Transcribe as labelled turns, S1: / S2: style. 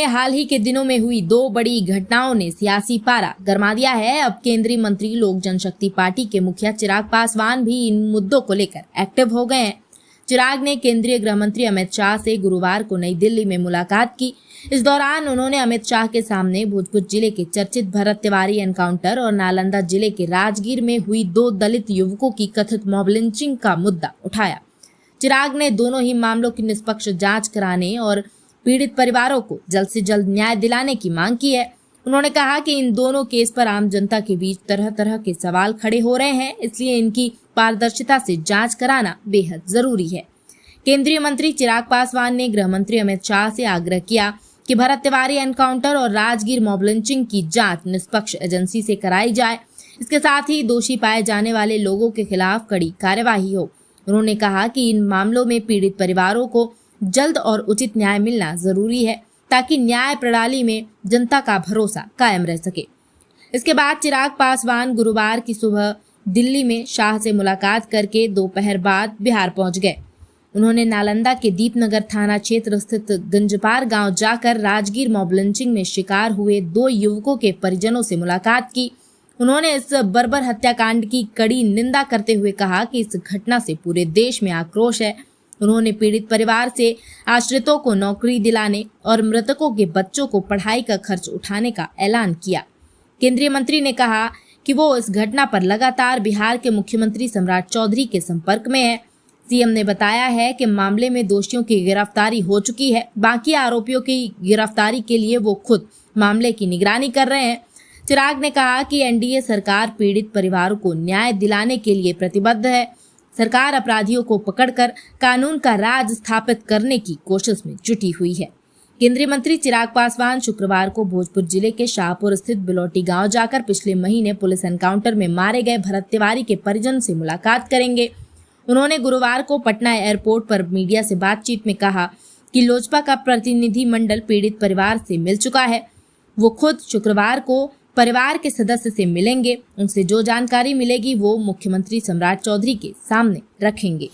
S1: हाल ही के दिनों में हुई दो बड़ी घटनाओं ने सियासी पारा गरमा दिया है। अब केंद्रीय मंत्री लोक जनशक्ति पार्टी के मुखिया चिराग पासवान भी इन मुद्दों को लेकर एक्टिव हो गए हैं। चिराग ने केंद्रीय गृह मंत्री अमित शाह से गुरुवार को नई दिल्ली में मुलाकात की। इस दौरान उन्होंने अमित शाह के सामने भोजपुर जिले के चर्चित भरत तिवारी एनकाउंटर और नालंदा जिले के राजगीर में हुई 2 दलित युवकों की कथित मॉब लिंचिंग का मुद्दा उठाया। चिराग ने दोनों ही मामलों की निष्पक्ष जांच कराने और पीड़ित परिवारों को जल्द से जल्द न्याय दिलाने की मांग की है। उन्होंने कहा कि इन दोनों केस पर आम जनता के बीच तरह तरह के सवाल खड़े हो रहे हैं, इसलिए इनकी पारदर्शिता से जांच कराना बेहद जरूरी है। केंद्रीय मंत्री चिराग पासवान ने गृह मंत्री अमित शाह से आग्रह किया कि भरत तिवारी एनकाउंटर और राजगीर मॉब लिंचिंग की जांच निष्पक्ष एजेंसी से कराई जाए। इसके साथ ही दोषी पाए जाने वाले लोगों के खिलाफ कड़ी कार्यवाही हो। उन्होंने कहा कि इन मामलों में पीड़ित परिवारों को जल्द और उचित न्याय मिलना जरूरी है, ताकि न्याय प्रणाली में जनता का भरोसा कायम रह सके। इसके बाद चिराग पासवान गुरुवार की सुबह दिल्ली में शाह से मुलाकात करके दोपहर बाद बिहार पहुंच गए। उन्होंने नालंदा के दीपनगर थाना क्षेत्र स्थित गंजपार गांव जाकर राजगीर मॉब लिंचिंग में शिकार हुए 2 युवकों के परिजनों से मुलाकात की। उन्होंने इस बर्बर हत्याकांड की कड़ी निंदा करते हुए कहा कि इस घटना से पूरे देश में आक्रोश है। उन्होंने पीड़ित परिवार से आश्रितों को नौकरी दिलाने और मृतकों के बच्चों को पढ़ाई का खर्च उठाने का ऐलान किया। केंद्रीय मंत्री ने कहा कि वो इस घटना पर लगातार बिहार के मुख्यमंत्री सम्राट चौधरी के संपर्क में है। सीएम ने बताया है कि मामले में दोषियों की गिरफ्तारी हो चुकी है। बाकी आरोपियों की गिरफ्तारी के लिए वो खुद मामले की निगरानी कर रहे हैं। चिराग ने कहा कि एनडीए सरकार पीड़ित परिवारों को न्याय दिलाने के लिए प्रतिबद्ध है। सरकार अपराधियों को पकड़कर कानून का राज स्थापित करने की कोशिश में जुटी हुई है। केंद्रीय मंत्री चिराग पासवान शुक्रवार को भोजपुर जिले के शाहपुर स्थित बिलोटी गांव जाकर पिछले महीने पुलिस एनकाउंटर में मारे गए भरत तिवारी के परिजन से मुलाकात करेंगे। उन्होंने गुरुवार को पटना एयरपोर्ट पर मीडिया से बातचीत में कहा कि लोजपा का प्रतिनिधि मंडल पीड़ित परिवार से मिल चुका है। वो खुद शुक्रवार को परिवार के सदस्य से मिलेंगे। उनसे जो जानकारी मिलेगी वो मुख्यमंत्री सम्राट चौधरी के सामने रखेंगे।